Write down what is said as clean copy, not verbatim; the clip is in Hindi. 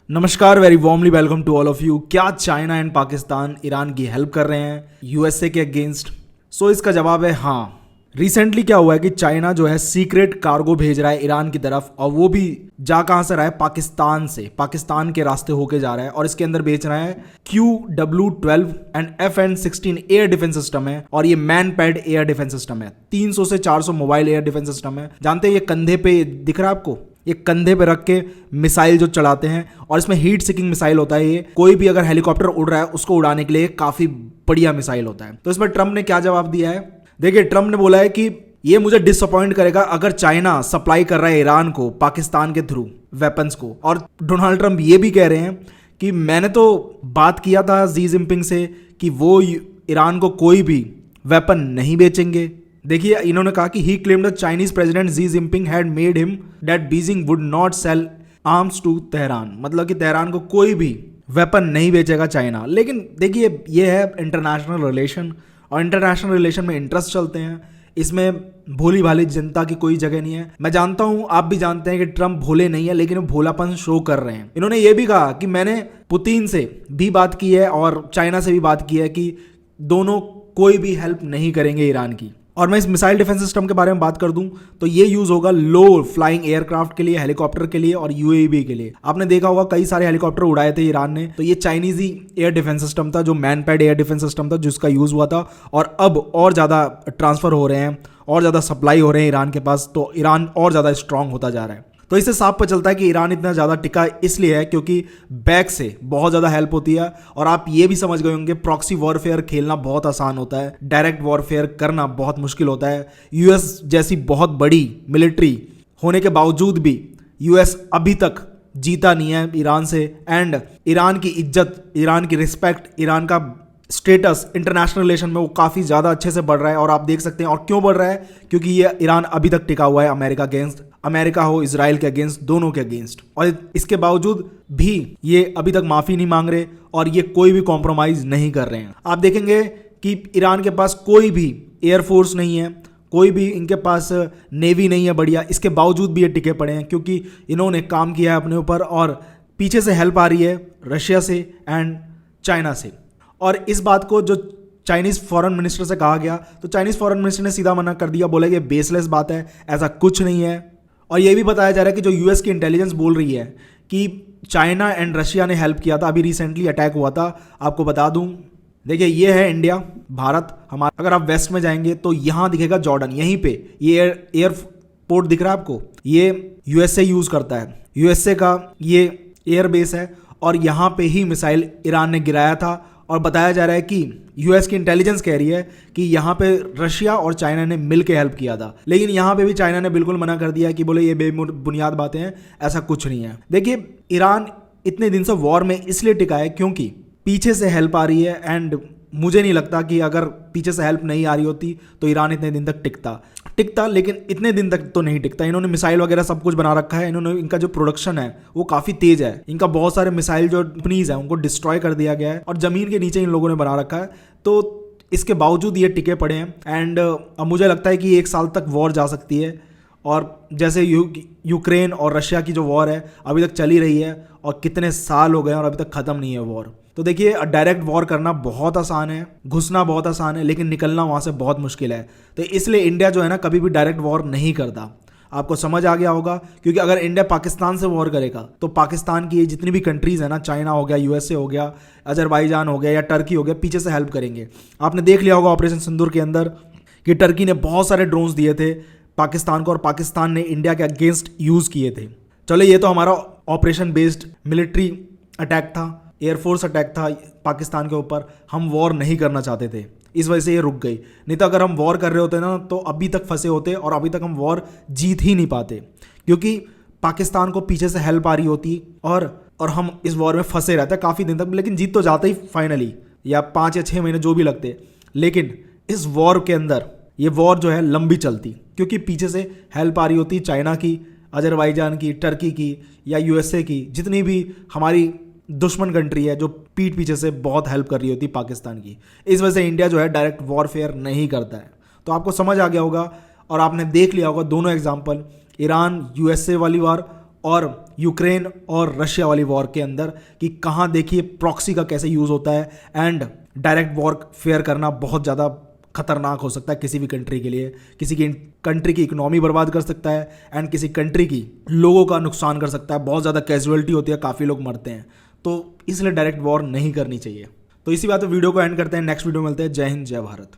नमस्कार, very warmly welcome to all of you. क्या चाइना एंड पाकिस्तान ईरान की हेल्प कर रहे हैं यूएसए के अगेंस्ट? सो इसका जवाब है हाँ। रिसेंटली क्या हुआ है कि चाइना जो है सीक्रेट कार्गो भेज रहा है ईरान की तरफ, और वो भी जा कहां से रहा है? पाकिस्तान से। पाकिस्तान के रास्ते होके जा रहा है और इसके अंदर बेच रहा है QW-12 and FN-16 air defence system है, और ये man pad air defence system है। 300 से 400 मोबाइल एयर डिफेंस सिस्टम है। जानते हैं ये कंधे पे दिख रहा है आपको? ये कंधे पे रख के मिसाइल जो चलाते हैं, और इसमें हीट सिकिंग मिसाइल होता है। ये कोई भी अगर हेलीकॉप्टर उड़ रहा है उसको उड़ाने के लिए काफी बढ़िया मिसाइल होता है। तो इसमें ट्रम्प ने क्या जवाब दिया है? देखिए, ट्रम्प ने बोला है कि ये मुझे डिसअपॉइंट करेगा अगर चाइना सप्लाई कर रहा है ईरान को पाकिस्तान के थ्रू वेपन्स को। और डोनाल्ड ट्रम्प ये भी कह रहे हैं कि मैंने तो बात किया था शी जिनपिंग से कि वो ईरान को कोई भी वेपन नहीं बेचेंगे। देखिए, इन्होंने कहा कि he claimed the Chinese president Xi Jinping had made him that Beijing would not sell arms to Tehran. मतलब कि तेहरान को कोई भी वेपन नहीं बेचेगा चाइना। लेकिन देखिए, ये है इंटरनेशनल रिलेशन, और इंटरनेशनल रिलेशन में इंटरेस्ट चलते हैं। इसमें भोली भाली जनता की कोई जगह नहीं है। मैं जानता हूं, आप भी जानते हैं कि ट्रम्प भोले नहीं है, लेकिन वो भोलापन शो कर रहे हैं। इन्होंने ये भी कहा कि मैंने पुतिन से भी बात की है और चाइना से भी बात की है कि दोनों कोई भी हेल्प नहीं करेंगे ईरान की। और मैं इस मिसाइल डिफेंस सिस्टम के बारे में बात कर दूं तो ये यूज होगा लो फ्लाइंग एयरक्राफ्ट के लिए, हेलीकॉप्टर के लिए और यूएवी के लिए। आपने देखा होगा कई सारे हेलीकॉप्टर उड़ाए थे ईरान ने, तो ये चाइनीज ही एयर डिफेंस सिस्टम था, जो man pad air defence system था जिसका यूज हुआ था। और अब और ज़्यादा ट्रांसफर हो रहे हैं, और ज़्यादा सप्लाई हो रहे हैं ईरान के पास, तो ईरान और ज़्यादा स्ट्रांग होता जा रहा है। तो इससे साफ पता चलता है कि ईरान इतना ज़्यादा टिका इसलिए है क्योंकि बैक से बहुत ज़्यादा हेल्प होती है। और आप ये भी समझ गए होंगे, प्रॉक्सी वॉरफेयर खेलना बहुत आसान होता है, डायरेक्ट वॉरफेयर करना बहुत मुश्किल होता है। यूएस जैसी बहुत बड़ी मिलिट्री होने के बावजूद भी यूएस अभी तक जीता नहीं है ईरान से। एंड ईरान की इज्जत, ईरान की रिस्पेक्ट, ईरान का स्टेटस इंटरनेशनल रिलेशन में वो काफ़ी ज़्यादा अच्छे से बढ़ रहा है। और आप देख सकते हैं, और क्यों बढ़ रहा है? क्योंकि ये ईरान अभी तक टिका हुआ है अमेरिका अगेंस्ट, अमेरिका हो इसराइल के अगेंस्ट, दोनों के अगेंस्ट। और इसके बावजूद भी ये अभी तक माफ़ी नहीं मांग रहे और ये कोई भी कॉम्प्रोमाइज़ नहीं कर रहे हैं। आप देखेंगे कि ईरान के पास कोई भी एयरफोर्स नहीं है, कोई भी इनके पास नेवी नहीं है बढ़िया, इसके बावजूद भी ये टिके पड़े हैं क्योंकि इन्होंने काम किया है अपने ऊपर। और पीछे से हेल्प आ रही है रशिया से एंड चाइना से। और इस बात को जो चाइनीज़ फॉरेन मिनिस्टर से कहा गया, तो चाइनीज़ फॉरेन मिनिस्टर ने सीधा मना कर दिया, बोला कि बेसलेस बात है, ऐसा कुछ नहीं है। और ये भी बताया जा रहा है कि जो यूएस की इंटेलिजेंस बोल रही है कि चाइना एंड रशिया ने हेल्प किया था, अभी रिसेंटली अटैक हुआ था। आपको बता दूं, देखिए ये है इंडिया, भारत हमारा। अगर आप वेस्ट में जाएंगे तो यहाँ दिखेगा जॉर्डन, यहीं पे ये एयरपोर्ट दिख रहा है आपको, ये यूएसए यूज़ करता है, यूएसए का ये एयरबेस है। और यहाँ पे ही मिसाइल ईरान ने गिराया था। और बताया जा रहा है कि यूएस की इंटेलिजेंस कह रही है कि यहाँ पे रशिया और चाइना ने मिल के हेल्प किया था। लेकिन यहाँ पे भी चाइना ने बिल्कुल मना कर दिया कि बोले ये बेबुनियाद बातें हैं, ऐसा कुछ नहीं है। देखिए, ईरान इतने दिन से वॉर में इसलिए टिका है क्योंकि पीछे से हेल्प आ रही है। एंड मुझे नहीं लगता कि अगर पीछे से हेल्प नहीं आ रही होती तो ईरान इतने दिन तक टिकता, लेकिन इतने दिन तक तो नहीं टिकता। इन्होंने मिसाइल वगैरह सब कुछ बना रखा है, इन्होंने, इनका जो प्रोडक्शन है वो काफ़ी तेज है। इनका बहुत सारे मिसाइल जो कंपनीज है उनको डिस्ट्रॉय कर दिया गया है और ज़मीन के नीचे इन लोगों ने बना रखा है। तो इसके बावजूद ये टिके पड़े हैं। एंड अब मुझे लगता है कि 1 साल तक वॉर जा सकती है। और जैसे यूक्रेन और रशिया की जो वॉर है अभी तक चली रही है, और कितने साल हो गए और अभी तक ख़त्म नहीं है वॉर। तो देखिए, डायरेक्ट वॉर करना बहुत आसान है, घुसना बहुत आसान है, लेकिन निकलना वहाँ से बहुत मुश्किल है। तो इसलिए इंडिया जो है ना, कभी भी डायरेक्ट वॉर नहीं करता। आपको समझ आ गया होगा, क्योंकि अगर इंडिया पाकिस्तान से वॉर करेगा तो पाकिस्तान की जितनी भी कंट्रीज है ना, चाइना हो गया, यूएसए हो गया, अजरबैजान हो गया या टर्की हो गया, पीछे से हेल्प करेंगे। आपने देख लिया होगा ऑपरेशन सिंदूर के अंदर कि टर्की ने बहुत सारे ड्रोन्स दिए थे पाकिस्तान को, और पाकिस्तान ने इंडिया के अगेंस्ट यूज़ किए थे। चलो, ये तो हमारा ऑपरेशन बेस्ड मिलिट्री अटैक था, एयरफोर्स अटैक था पाकिस्तान के ऊपर। हम वॉर नहीं करना चाहते थे, इस वजह से ये रुक गई। नहीं तो अगर हम वॉर कर रहे होते ना तो अभी तक फंसे होते, और अभी तक हम वॉर जीत ही नहीं पाते, क्योंकि पाकिस्तान को पीछे से हेल्प आ रही होती और हम इस वॉर में फंसे रहते काफ़ी दिन तक। लेकिन जीत तो जाते ही फाइनली, या 5 या 6 महीने जो भी लगते। लेकिन इस वॉर के अंदर ये वॉर जो है लंबी चलती, क्योंकि पीछे से हेल्प आ रही होती चाइना की, अजरबैजान की, टर्की की या यूएसए की, जितनी भी हमारी दुश्मन कंट्री है जो पीठ पीछे से बहुत हेल्प कर रही होती पाकिस्तान की। इस वजह से इंडिया जो है डायरेक्ट वॉरफेयर नहीं करता है। तो आपको समझ आ गया होगा, और आपने देख लिया होगा दोनों एग्जाम्पल, ईरान यूएसए वाली वार और यूक्रेन और रशिया वाली वॉर के अंदर कि कहाँ देखिए प्रॉक्सी का कैसे यूज़ होता है एंड डायरेक्ट वॉरफेयर करना बहुत ज़्यादा खतरनाक हो सकता है किसी भी कंट्री के लिए। किसी की कंट्री की इकोनॉमी बर्बाद कर सकता है एंड किसी कंट्री की लोगों का नुकसान कर सकता है। बहुत ज़्यादा कैजुअलिटी होती है, काफ़ी लोग मरते हैं, तो इसलिए डायरेक्ट वॉर नहीं करनी चाहिए। तो इसी बात पे वीडियो को एंड करते हैं। नेक्स्ट वीडियो में मिलते हैं। जय हिंद, जय भारत।